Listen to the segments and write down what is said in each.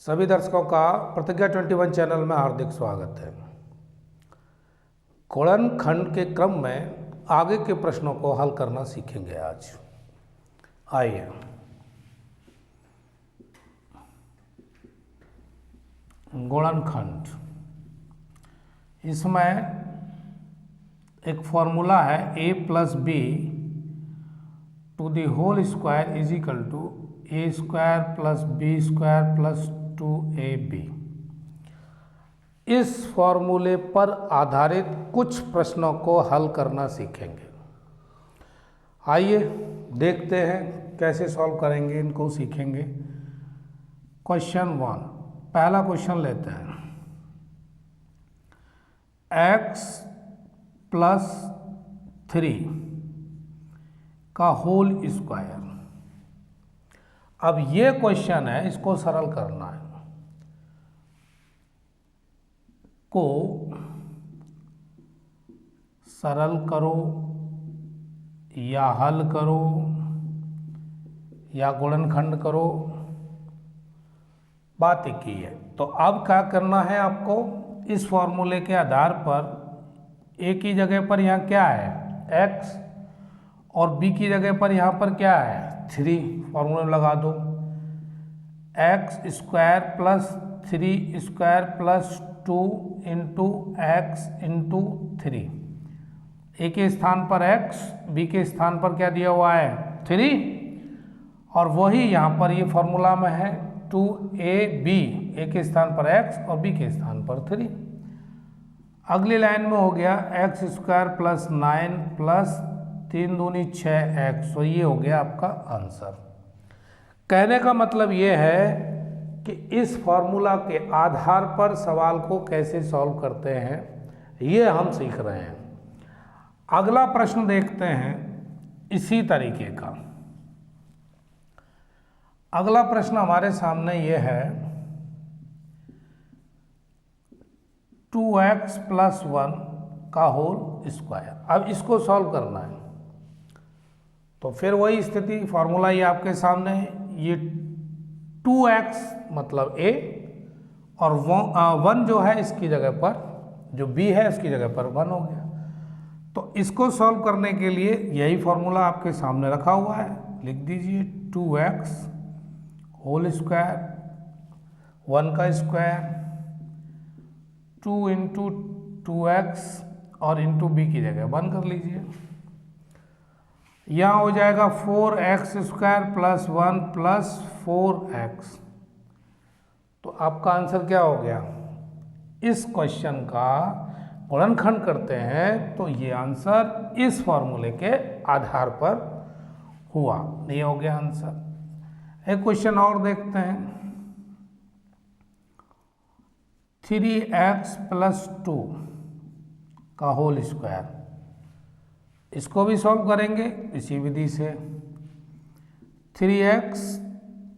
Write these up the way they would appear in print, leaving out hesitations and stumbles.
सभी दर्शकों का प्रतिज्ञा 21 चैनल में हार्दिक स्वागत है। गुणनखंड के क्रम में आगे के प्रश्नों को हल करना सीखेंगे आज। आइए गुणनखंड, इसमें एक फॉर्मूला है a plus B to the whole square is equal to A square plus B square plus 2ab। इस फॉर्मूले पर आधारित कुछ प्रश्नों को हल करना सीखेंगे। आइए देखते हैं कैसे सॉल्व करेंगे, इनको सीखेंगे। क्वेश्चन 1, पहला क्वेश्चन लेते हैं। x प्लस 3 का होल स्क्वायर। अब ये क्वेश्चन है, इसको सरल करना है। को सरल करो या हल करो या गुणनखंड करो, बात एक ही है। तो अब क्या करना है आपको, इस फॉर्मूले के आधार पर a की जगह पर यहाँ क्या है x और b की जगह पर यहाँ पर क्या है 3, फॉर्मूले में लगा दो। x square plus 3 square plus 2 into x into 3। ए के स्थान पर x, b के स्थान पर क्या दिया हुआ है 3, और वही यहाँ पर ये फॉर्मूला में है 2ab, ए के स्थान पर x और b के स्थान पर 3। अगली लाइन में हो गया x स्क्वायर प्लस 9 प्लस 3 दूनी 6x, तो ये हो गया आपका आंसर। कहने का मतलब ये है कि इस फॉर्मूला के आधार पर सवाल को कैसे सॉल्व करते हैं, ये हम सीख रहे हैं। अगला प्रश्न देखते हैं इसी तरीके का। अगला प्रश्न हमारे सामने ये है 2x प्लस 1 का होल स्क्वायर। अब इसको सॉल्व करना है, तो फिर वही स्थिति, फॉर्मूला ये आपके सामने है। ये 2x मतलब a और 1 जो है इसकी जगह पर, जो b है इसकी जगह पर 1 हो गया। तो इसको सॉल्व करने के लिए यही फॉर्मूला आपके सामने रखा हुआ है, लिख दीजिए 2x होल स्क्वायर, 1 का स्क्वायर, 2 इंटू 2x और इंटू b की जगह 1 कर लीजिए। यहाँ हो जाएगा 4x square plus 1 plus 4x। तो आपका आंसर क्या हो गया। इस क्वेश्चन का गुणनखंड करते हैं तो ये आंसर इस फॉर्मूले के आधार पर हुआ, ये हो गया आंसर। एक क्वेश्चन और देखते हैं। 3x प्लस 2 का होल स्क्वायर, इसको भी सॉल्व करेंगे इसी विधि से। 3x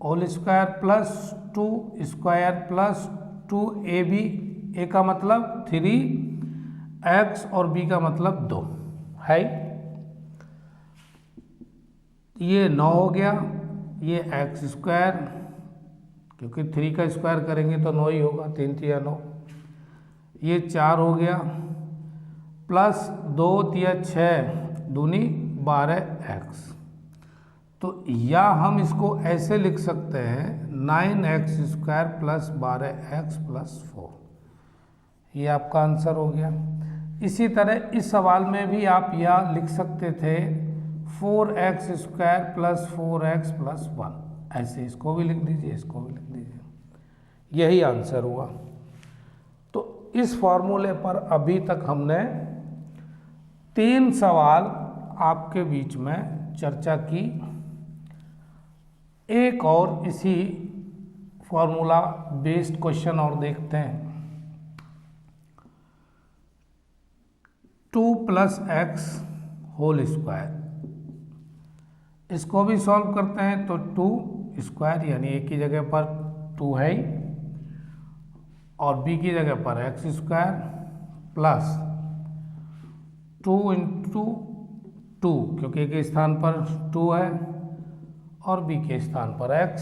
whole square plus 2 square plus 2ab, a का मतलब 3x और b का मतलब 2 है। ये 9 हो गया, ये x स्क्वायर, क्योंकि 3 का स्क्वायर करेंगे तो 9 ही होगा, 3 3 9। ये 4 हो गया प्लस 2 3 6 दूनी 12x। तो या हम इसको ऐसे लिख सकते हैं 9x square plus 12x plus 4। ये आपका आंसर हो गया। इसी तरह इस सवाल में भी आप यह लिख सकते थे 4x square plus 4x plus 1, ऐसे इसको भी लिख दीजिए, इसको भी लिख दीजिए, यही आंसर हुआ। तो इस फॉर्मूले पर अभी तक हमने 3 सवाल आपके बीच में चर्चा की। एक और इसी फॉर्मूला बेस्ड क्वेश्चन और देखते हैं। 2 प्लस x होल स्क्वायर, इसको भी सॉल्व करते हैं। तो 2 स्क्वायर यानी a की जगह पर 2 है और b की जगह पर x स्क्वायर प्लस 2 इंटू 2, क्योंकि a के स्थान पर 2 है और b के स्थान पर x।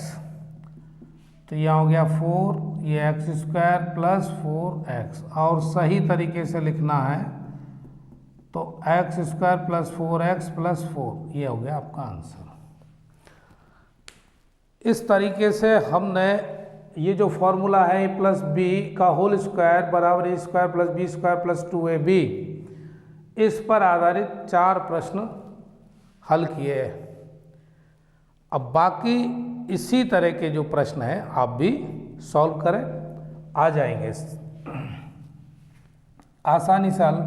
तो यहाँ हो गया 4, ये एक्स स्क्वायर प्लस 4x, और सही तरीके से लिखना है तो x square plus 4x plus 4, ये हो गया आपका आंसर। इस तरीके से हमने ये जो फॉर्मूला है a प्लस बी का होल स्क्वायर बराबर a square plus B square plus 2ab, इस पर आधारित 4 प्रश्न हल किए। अब बाकी इसी तरह के जो प्रश्न हैं आप भी सॉल्व करें, आ जाएंगे, आसानी से हल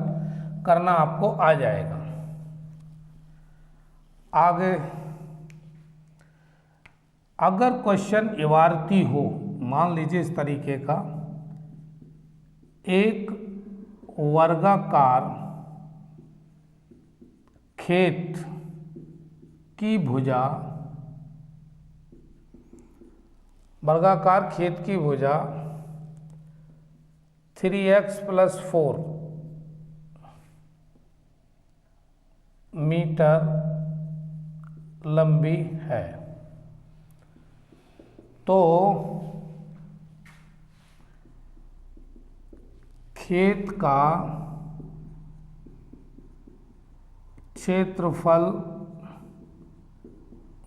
करना आपको आ जाएगा। आगे अगर क्वेश्चन इबारती हो, मान लीजिए इस तरीके का, एक वर्गाकार खेत की भुजा, वर्गाकार खेत की भुजा 3x प्लस 4 मीटर लंबी है, तो खेत का क्षेत्रफल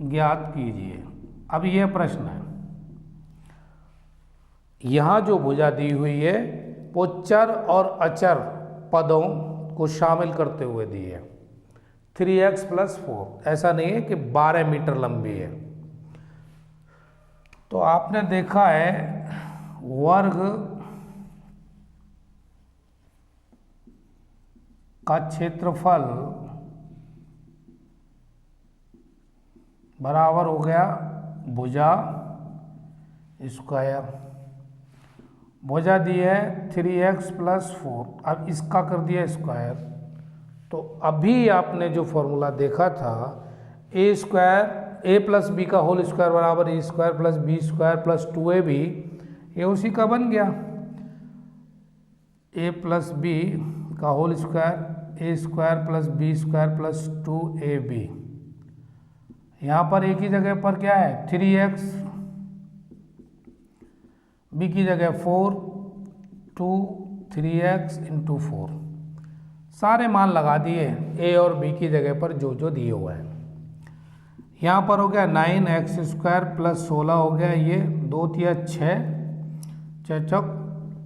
ज्ञात कीजिए। अब यह प्रश्न है, यहाँ जो भुजा दी हुई है वो चर और अचर पदों को शामिल करते हुए दी है। 3x प्लस 4, ऐसा नहीं है कि 12 मीटर लंबी है। तो आपने देखा है वर्ग का क्षेत्रफल बराबर हो गया भुजा स्क्वायर। भुजा दी है 3x प्लस 4, अब इसका कर दिया स्क्वायर। तो अभी आपने जो फॉर्मूला देखा था a square, a plus B का होल स्क्वायर बराबर a square plus B square plus 2ab, ये उसी का बन गया। ए प्लस बी का whole square, a square plus B square plus 2ab। यहाँ पर एक ही जगह पर क्या है 3x, बी की जगह 4, 2 3x इंटू 4, सारे मान लगा दिए ए और बी की जगह पर जो जो दिए हुए हैं। यहाँ पर हो गया 9x स्क्वायर प्लस 16 हो गया, ये 2 तिया 6, 6 चौक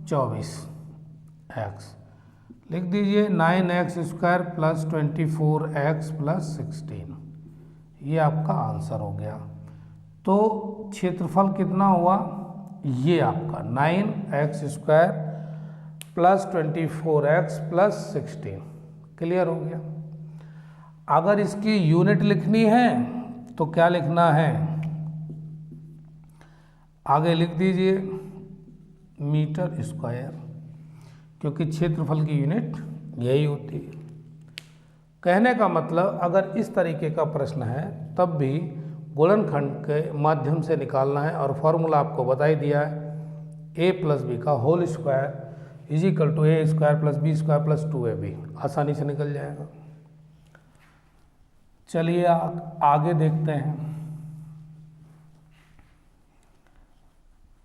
24x, लिख दीजिए 9x square plus 24x plus 16, ये आपका आंसर हो गया। तो क्षेत्रफल कितना हुआ, ये आपका 9x square plus 24x plus 16, clear हो गया। अगर इसकी यूनिट लिखनी है तो क्या लिखना है, आगे लिख दीजिए मीटर स्क्वायर, क्योंकि क्षेत्रफल की यूनिट यही होती है। कहने का मतलब अगर इस तरीके का प्रश्न है तब भी गुणनखंड के माध्यम से निकालना है, और फॉर्मूला आपको बता ही दिया है ए प्लस बी का whole square is equal to A square plus B square plus 2ab, आसानी से निकल जाएगा। चलिए आगे देखते हैं।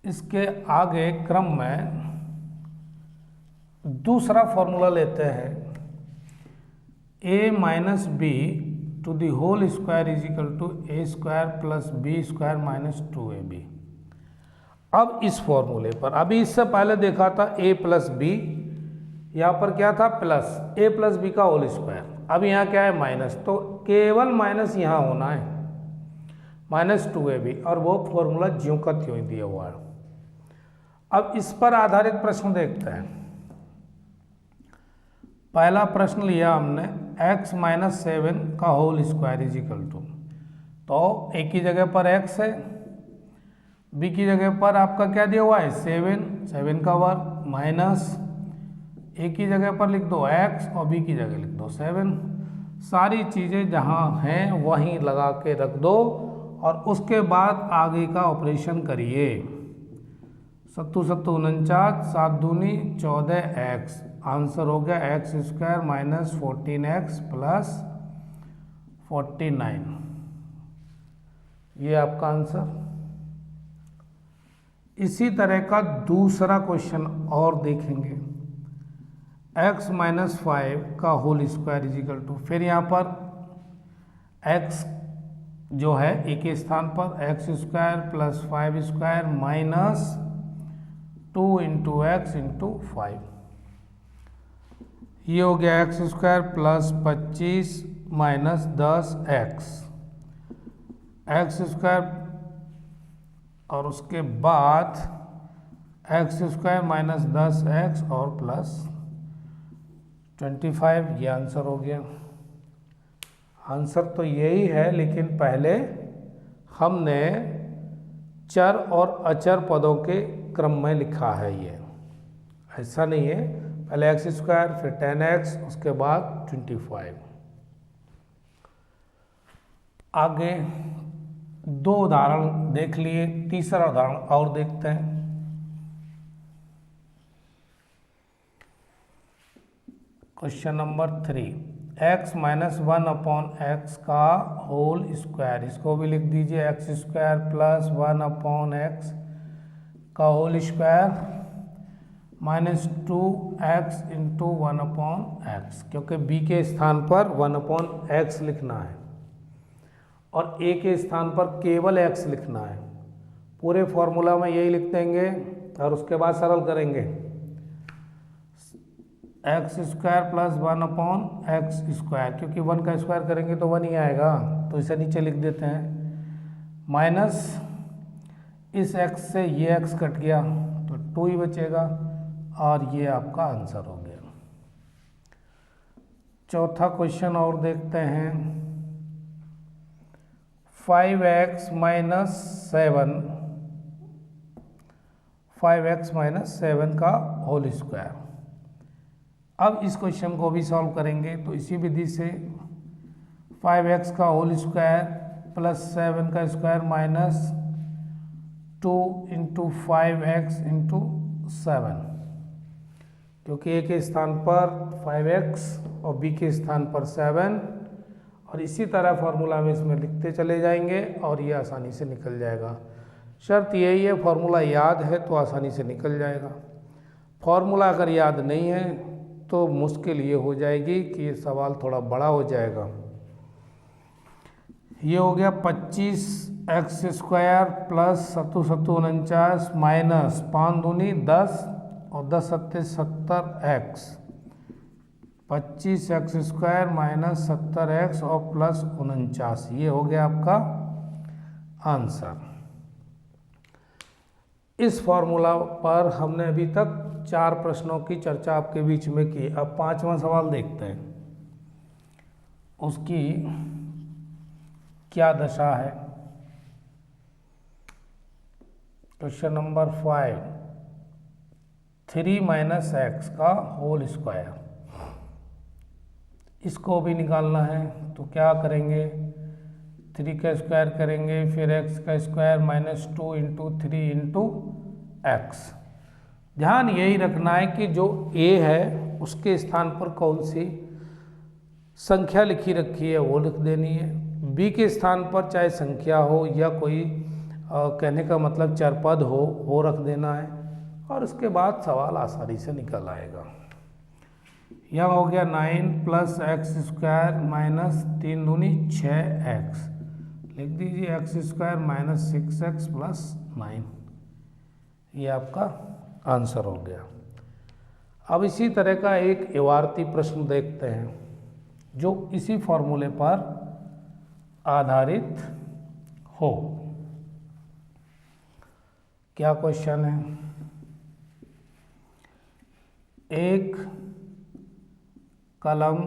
इसके आगे क्रम में दूसरा फॉर्मूला लेते हैं, a minus B to the whole square is equal to A square plus B square minus 2ab। अब इस फॉर्मूले पर, अभी इससे पहले देखा था a प्लस बी, यहाँ पर क्या था प्लस a प्लस बी का होल स्क्वायर, अब यहाँ क्या है माइनस, तो केवल माइनस यहाँ होना है, माइनस 2ab, और वो फॉर्मूला ज्यों का त्यों ही दिया हुआ है। अब इस पर आधारित प्रश्न देखते हैं। पहला प्रश्न लिया हमने x माइनस 7 का whole square is equal to, तो a की जगह पर x है, b की जगह पर आपका क्या दिया हुआ है 7 का वर्ग, माइनस a की जगह पर लिख दो x और b की जगह लिख दो 7, सारी चीज़ें जहाँ हैं वहीं लगा के रख दो, और उसके बाद आगे का ऑपरेशन करिए। 7 7 49, 7 दूनी 14x, आंसर हो गया x square minus 14x plus 49, ये आपका आंसर। इसी तरह का दूसरा क्वेश्चन और देखेंगे। x माइनस 5 का होल स्क्वायर इजिकल टू, फिर यहाँ पर x जो है a के स्थान पर x square plus 5 square minus 2 into x into 5, ये हो गया x square plus 25 minus 10x, x square और उसके बाद एक्स स्क्वायर माइनस 10x और प्लस 25, ये आंसर हो गया। आंसर तो यही है, लेकिन पहले हमने चर और अचर पदों के क्रम में लिखा है, ये ऐसा नहीं है, पहले एक्स स्क्वायर फिर 10x उसके बाद 25। आगे दो उदाहरण देख लिए, तीसरा उदाहरण और देखते हैं। Question number 3, x minus 1 upon x का होल स्क्वायर, इसको भी लिख दीजिए x square plus 1 upon x का whole square minus 2x into 1 upon x, क्योंकि b के स्थान पर 1 अपॉन एक्स लिखना है और a के स्थान पर केवल x लिखना है। पूरे फॉर्मूला में यही लिख देंगे और उसके बाद सरल करेंगे। X square plus 1 upon x square, क्योंकि 1 का स्क्वायर करेंगे तो 1 ही आएगा, तो इसे नीचे लिख देते हैं। माइनस इस x से ये x कट गया तो 2 ही बचेगा और ये आपका आंसर हो गया। चौथा क्वेश्चन और देखते हैं। 5x माइनस 7 का होल स्क्वायर। अब इस क्वेश्चन को भी सॉल्व करेंगे तो इसी विधि से 5x का होल स्क्वायर प्लस 7 का square minus 2 into 5x into 7, क्योंकि a के स्थान पर 5x और b के स्थान पर 7, और इसी तरह फॉर्मूला में इसमें लिखते चले जाएंगे और ये आसानी से निकल जाएगा। शर्त यही है, फॉर्मूला याद है तो आसानी से निकल जाएगा। फॉर्मूला अगर याद नहीं है तो मुश्किल ये हो जाएगी कि ये सवाल थोड़ा बड़ा हो जाएगा। ये हो गया 25x स्क्वायर प्लस 7 7 49 माइनस 5 दूनी 10 और 10 7 70x, 25x square minus 70x और प्लस 49, ये हो गया आपका आंसर। इस फॉर्मूला पर हमने अभी तक 4 प्रश्नों की चर्चा आपके बीच में की। अब 5वां सवाल देखते हैं, उसकी क्या दशा है। क्वेश्चन नंबर 5, 3 माइनस एक्स का होल स्क्वायर, इसको भी निकालना है तो क्या करेंगे, 3 का स्क्वायर करेंगे फिर x का square minus 2 into 3 into x. ध्यान यही रखना है कि जो a है उसके स्थान पर कौन सी संख्या लिखी रखी है वो लिख देनी है, b के स्थान पर चाहे संख्या हो या कोई कहने का मतलब चरपद हो वो रख देना है और उसके बाद सवाल आसानी से निकल आएगा। यह हो गया 9 प्लस एक्स स्क्वायर माइनस 3 दूनी 6x, लिख दीजिए x square minus 6x plus 9, ये आपका आंसर हो गया। अब इसी तरह का एक इबारती प्रश्न देखते हैं जो इसी फॉर्मूले पर आधारित हो। क्या क्वेश्चन है, एक कलम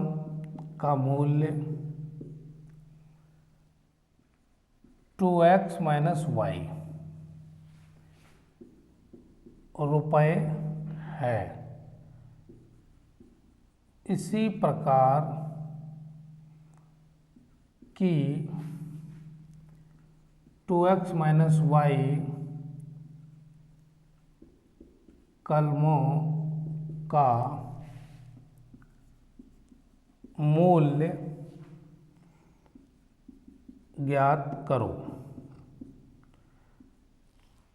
का मूल्य 2x माइनस वाई रुपये है। इसी प्रकार की 2x माइनस वाई कलमों का मूल्य ज्ञात करो।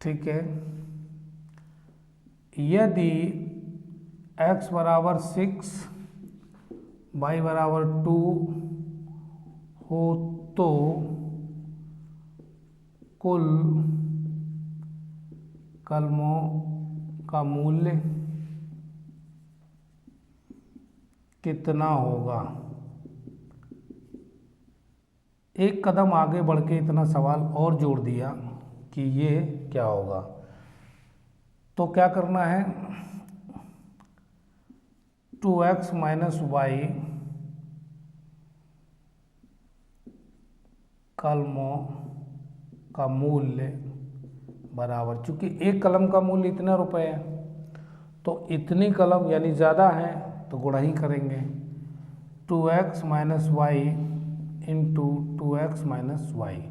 ठीक है, यदि x बराबर 6 y बराबर 2 हो तो कुल कलमों का मूल्य कितना होगा। एक कदम आगे बढ़ के इतना सवाल और जोड़ दिया कि ये क्या होगा। तो क्या करना है, 2x माइनस वाई कलमों का मूल्य बराबर, चूंकि एक कलम का मूल्य इतना रुपए है तो इतनी कलम यानी ज़्यादा है तो गुणा ही करेंगे। 2x minus Y into 2x minus Y,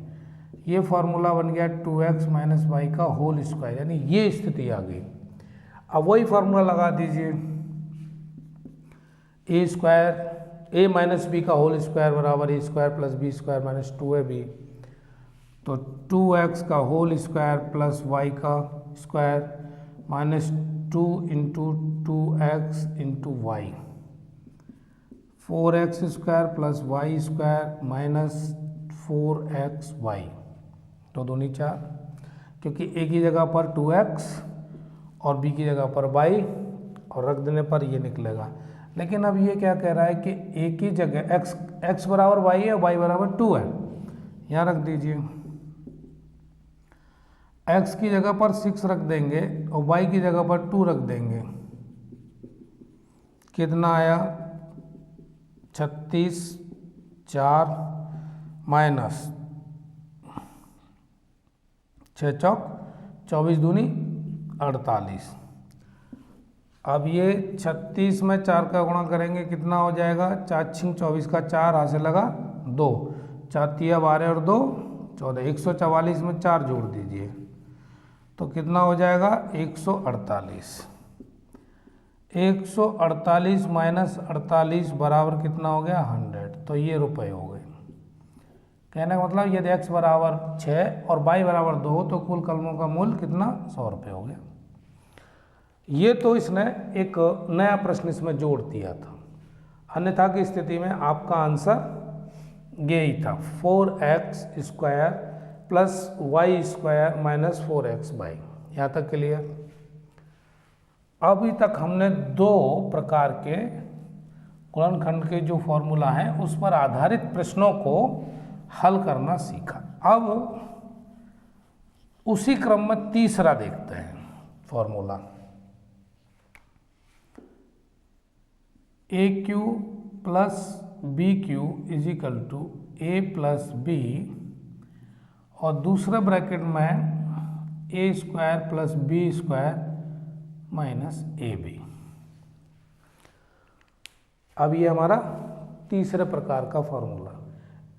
ये फॉर्मूला बन गया 2x माइनस वाई का होल स्क्वायर, यानी ये स्थिति आ गई। अब वही फॉर्मूला लगा दीजिए, a square a minus b का होल स्क्वायर बराबर a square plus B square minus 2ab, तो 2x का होल स्क्वायर प्लस y का square minus 2 into 2x into y, 4x square plus Y square minus 4xy, तो दूनी 4, क्योंकि एक ही जगह पर 2x और b की जगह पर y और रख देने पर ये निकलेगा। लेकिन अब ये क्या कह रहा है कि एक ही जगह x बराबर y है, y बराबर 2 है, यहाँ रख दीजिए। x की जगह पर 6 रख देंगे और y की जगह पर 2 रख देंगे, कितना आया 36, 4 माइनस 6 चौक 24 दूनी 48। अब ये 36 में 4 का गुणा करेंगे कितना हो जाएगा, 4 छिंग 24 का 4 हाथ से लगा 2, 4 तिया 12 और 2 14, 144 में 4 जोड़ दीजिए तो कितना हो जाएगा 148। 148 माइनस 48 बराबर कितना हो गया 100, तो ये रुपए हो गए। कहने का मतलब यदि x बराबर 6 और y बराबर 2 तो कुल कलमों का मूल्य कितना 100 रुपये हो गया। ये तो इसने एक नया प्रश्न इसमें जोड़ दिया था, अन्यथा की स्थिति में आपका आंसर ये ही था 4x square plus Y square minus 4x/। यहाँ तक क्लियर। अभी तक हमने दो प्रकार के गुणनखंड के जो फॉर्मूला हैं उस पर आधारित प्रश्नों को हल करना सीखा। अब उसी क्रम में तीसरा देखते हैं formula, a cube plus b cube is equal to a plus b और दूसरे ब्रैकेट में a square plus B square minus a b. अब ये हमारा तीसरे प्रकार का formula,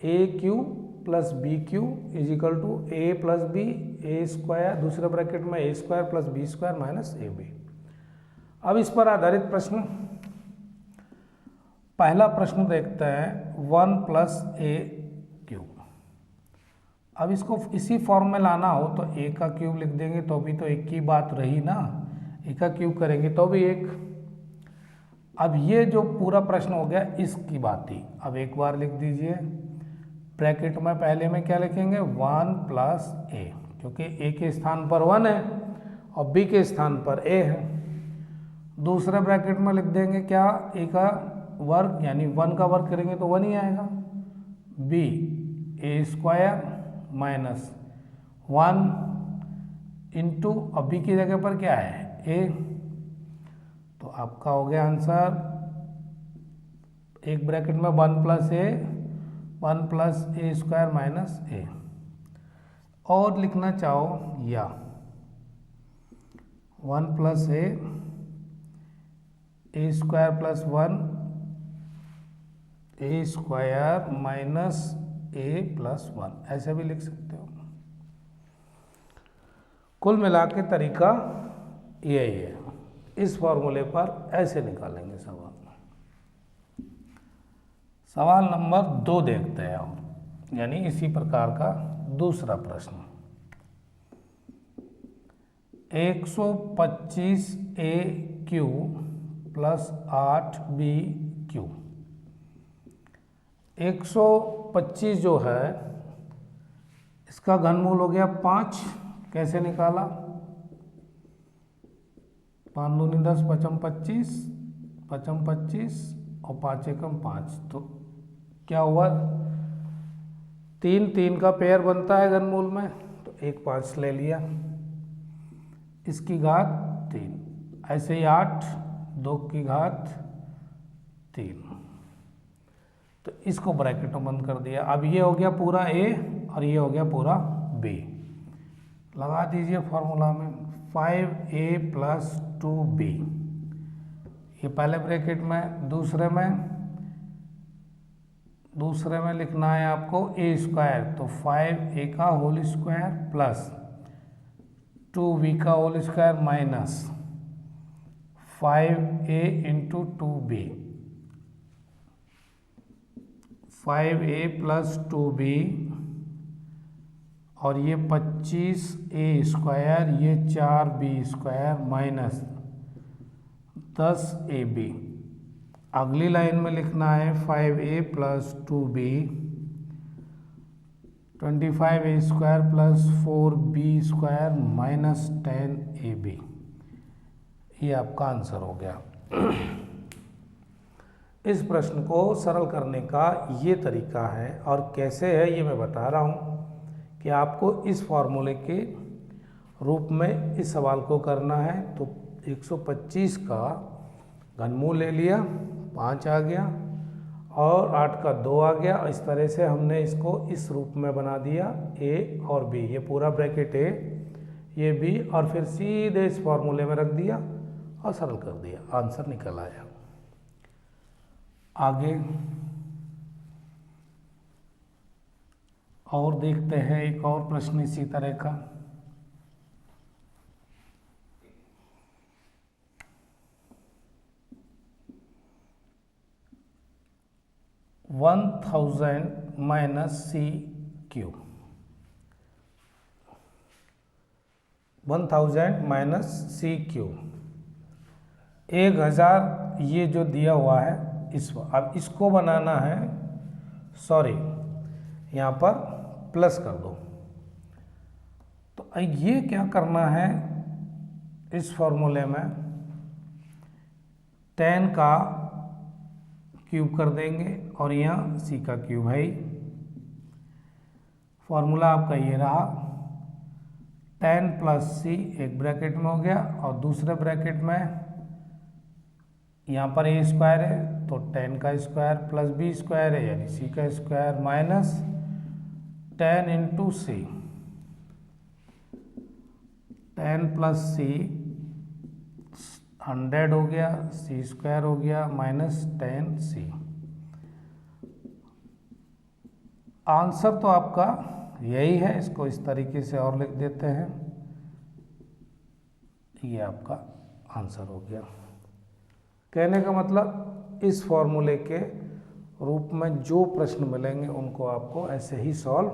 a cube plus b cube is equal to a plus b a square, दूसरे ब्रैकेट में a square plus B square minus a b. अब इस पर आधारित प्रश्न, पहला प्रश्न देखते हैं 1 प्लस ए क्यूब। अब इसको इसी फॉर्म में लाना हो तो ए का क्यूब लिख देंगे तो भी तो एक की बात रही ना, ए का क्यूब करेंगे तो भी एक। अब ये जो पूरा प्रश्न हो गया इसकी बात थी। अब एक बार लिख दीजिए, ब्रैकेट में पहले में क्या लिखेंगे 1 प्लस ए, क्योंकि ए के स्थान पर 1 है और बी के स्थान पर ए है। दूसरे ब्रैकेट में लिख देंगे क्या, ए का वर्ग यानी 1 का वर्ग करेंगे तो 1 ही आएगा, B a square minus 1 into, अब बी की जगह पर क्या है ए, तो आपका हो गया आंसर एक ब्रैकेट में 1 प्लस ए स्क्वायर माइनस ए। और लिखना चाहो या 1 प्लस ए स्क्वायर प्लस 1 ए स्क्वायर माइनस ए प्लस 1, ऐसे भी लिख सकते हो। कुल मिला के तरीका यही है, इस फॉर्मूले पर ऐसे निकालेंगे सवाल। सवाल नंबर 2 देखते हैं और यानी इसी प्रकार का दूसरा प्रश्न, 125 ए क्यू प्लस 8b क्यू। 125 जो है इसका घनमूल हो गया 5। कैसे निकाला? 5 दूनी 10, 5 25, 5 25 और 5 एकम 5। तो क्या हुआ? 3 3 का पेयर बनता है घनमूल में, तो 1 5 ले लिया, इसकी घात 3। ऐसे ही 8 2 की घात 3। तो इसको ब्रैकेट में बंद कर दिया। अब ये हो गया पूरा ए और ये हो गया पूरा बी। लगा दीजिए फॉर्मूला में 5a प्लस 2b। ये पहले ब्रैकेट में, दूसरे में लिखना है आपको ए स्क्वायर, तो 5a का होल स्क्वायर प्लस 2b का whole square minus 5a into 2b। 5a plus 2b और ये 25a स्क्वायर, ये 4b स्क्वायर माइनस 10ab। अगली लाइन में लिखना है 5a plus 2b 25a square plus 4b square minus 10ab। ये आपका आंसर हो गया। इस प्रश्न को सरल करने का ये तरीका है, और कैसे है ये मैं बता रहा हूँ कि आपको इस फॉर्मूले के रूप में इस सवाल को करना है। तो 125 का घनमूल ले लिया, 5 आ गया और 8 का 2 आ गया। इस तरह से हमने इसको इस रूप में बना दिया, ए और बी, ये पूरा ब्रैकेट ए, ये बी, और फिर सीधे इस फॉर्मूले में रख दिया और सरल कर दिया, आंसर निकल आया। आगे और देखते हैं एक और प्रश्न इसी तरह का। $1000 minus C Q. 1000 minus C Q, 1000 ये जो दिया हुआ है अब इसको बनाना है, सॉरी यहाँ पर प्लस कर दो। तो ये क्या करना है, इस फॉर्मूले में 10 का क्यूब कर देंगे और यहाँ सी का क्यूब है ही। फॉर्मूला आपका ये रहा, 10 प्लस सी एक ब्रैकेट में हो गया और दूसरे ब्रैकेट में यहाँ पर ए स्क्वायर है, तो 10 का स्क्वायर प्लस बी स्क्वायर है यानी सी का स्क्वायर माइनस 10 इंटू सी। 10 प्लस सी 100 हो गया, सी स्क्वायर हो गया माइनस 10 सी। आंसर तो आपका यही है, इसको इस तरीके से और लिख देते हैं, ये आपका आंसर हो गया। कहने का मतलब इस फॉर्मूले के रूप में जो प्रश्न मिलेंगे उनको आपको ऐसे ही सॉल्व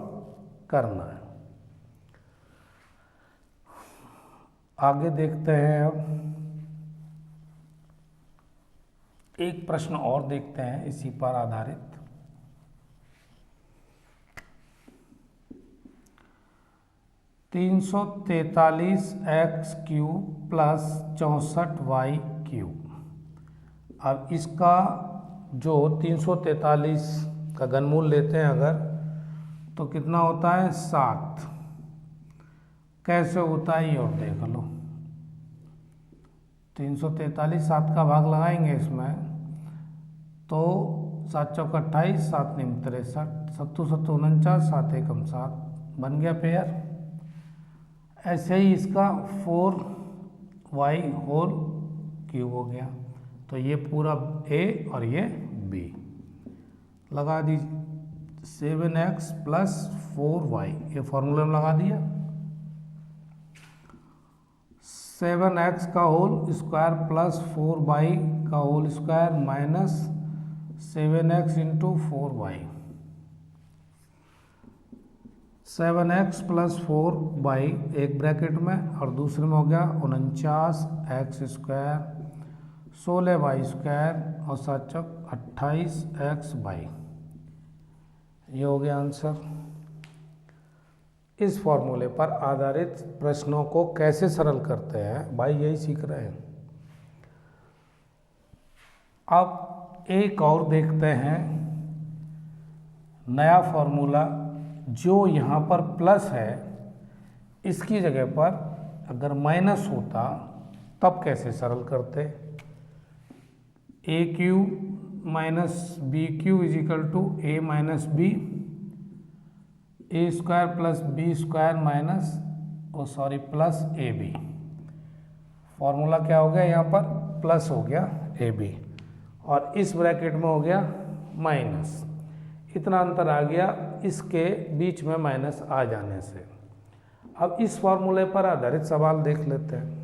करना है। आगे देखते हैं, अब एक प्रश्न और देखते हैं इसी पर आधारित। $343x³ plus 64y³। अब इसका जो 343 का घनमूल लेते हैं अगर, तो कितना होता है 7। कैसे होता है ये और देख लो। 343 7 का भाग लगाएंगे इसमें, तो 7 चौक 28, 7 नीम 63, 7 7 49, 7 एकम 7 बन गया पेयर। ऐसे ही इसका 4y होल क्यूब हो गया, तो ये पूरा ए और ये बी। लगा दीजिए 7x प्लस 4y, ये फॉर्मूला में लगा दिया। 7x का होल स्क्वायर प्लस 4y का whole square minus 7x into 4y। 7x + 4y एक ब्रैकेट में, और दूसरे में हो गया 49x² 16y² और 7 चौक 28xy। ये हो गया आंसर। इस फॉर्मूले पर आधारित प्रश्नों को कैसे सरल करते हैं भाई, यही सीख रहे हैं। अब एक और देखते हैं नया फॉर्मूला, जो यहाँ पर प्लस है इसकी जगह पर अगर माइनस होता तब कैसे सरल करते। AQ - BQ = A - B, A² + B² plus AB। Formula क्या हो गया, यहाँ पर प्लस हो गया AB और इस ब्रैकेट में हो गया माइनस। इतना अंतर आ गया इसके बीच में माइनस आ जाने से। अब इस फॉर्मूले पर आधारित सवाल देख लेते हैं।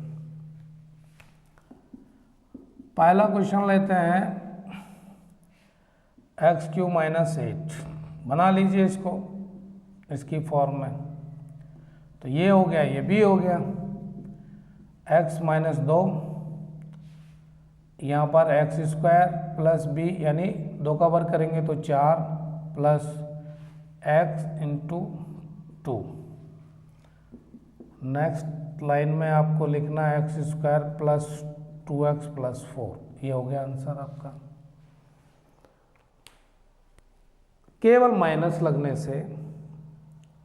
पहला क्वेश्चन लेते हैं x³ - 8। बना लीजिए इसको इसकी फॉर्म में। तो ये हो गया, ये भी हो गया। x - 2, यहाँ पर x² + b यानी 2 का वर्ग करेंगे तो 4 प्लस x × 2। नेक्स्ट लाइन में आपको लिखना है x² + 2x + 4। ये हो गया आंसर आपका। केवल माइनस लगने से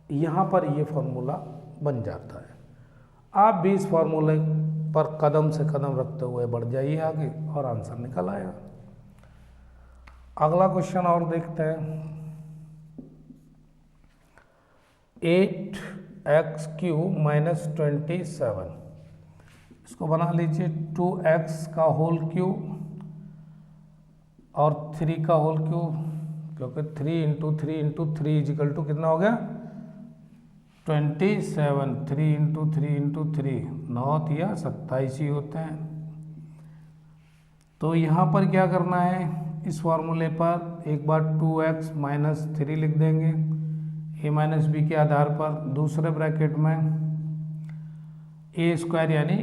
यहाँ पर ये फॉर्मूला बन जाता है। आप भी इस फॉर्मूले पर कदम से कदम रखते हुए बढ़ जाइए आगे और आंसर निकल आएगा। अगला क्वेश्चन और देखते हैं। 8x³ - 27। इसको बना लीजिए 2x³ और 3³ क्योंकि 3 × 3 × 3 = कितना हो गया 27। 3 × 3 × 3 9 या 27 ही होते हैं। तो यहाँ पर क्या करना है, इस फॉर्मूले पर एक बार 2x - 3 लिख देंगे a - b के आधार पर। दूसरे ब्रैकेट में a² यानी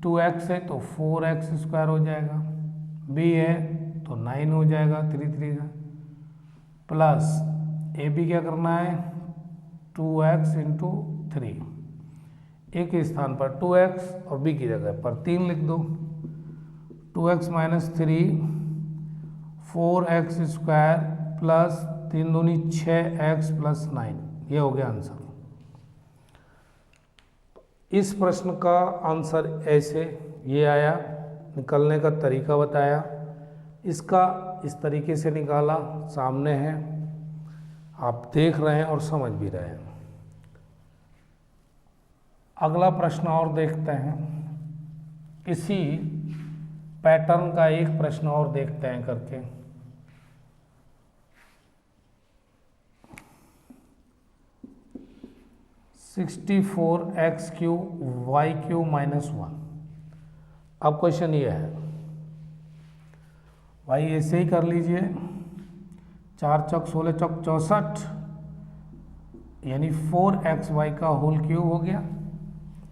2x है तो 4x² हो जाएगा, b है तो 9 हो जाएगा 3 3 का, प्लस ab क्या करना है 2x × 3। एक ही स्थान पर 2x और b की जगह पर 3 लिख दो। 2x - 3 4x² प्लस 3 दूनी 6x + 9। ये हो गया आंसर। इस प्रश्न का आंसर ऐसे ये आया, निकलने का तरीका बताया, इसका इस तरीके से निकाला, सामने है, आप देख रहे हैं और समझ भी रहे हैं। अगला प्रश्न और देखते हैं। इसी पैटर्न का एक प्रश्न और देखते हैं करके। 64x³ y³ - 1। अब क्वेश्चन ये है भाई, ऐसे ही कर लीजिए। 4 चौक 16 चौक 64 यानी 4xy³ हो गया।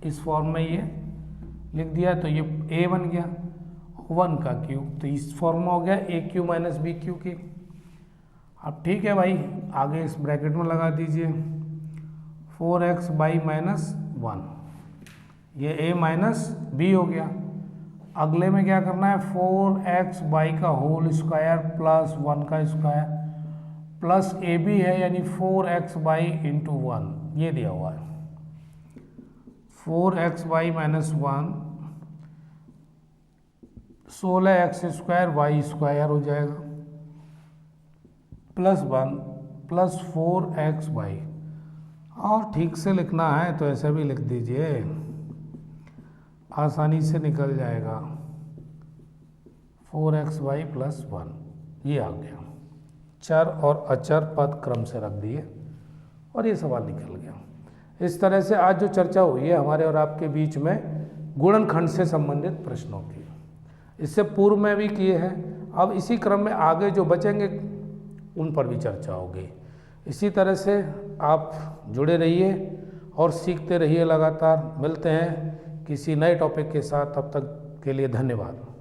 इस फॉर्म में ये लिख दिया तो ये a बन गया 1³ तो इस फॉर्म में हो गया AQ - BQ। अब ठीक है भाई, आगे इस ब्रैकेट में लगा दीजिए 4xy - 1, ये a - b हो गया। अगले में क्या करना है 4xy² प्लस 1² प्लस AB है यानी 4xy × 1, ये दिया हुआ है। 4xy - 1 16x² हो जाएगा प्लस 1 प्लस 4xy। और ठीक से लिखना है तो ऐसे भी लिख दीजिए, आसानी से निकल जाएगा। 4xy + 1 ये आ गया। चर और अचर पद क्रम से रख दिए और ये सवाल निकल गया। इस तरह से आज जो चर्चा हुई है हमारे और आपके बीच में गुणनखंड से संबंधित प्रश्नों की, इससे पूर्व में भी किए हैं। अब इसी क्रम में आगे जो बचेंगे उन पर भी चर्चा होगी। इसी तरह से आप जुड़े रहिए और सीखते रहिए लगातार। मिलते हैं किसी नए टॉपिक के साथ, तब तक के लिए धन्यवाद।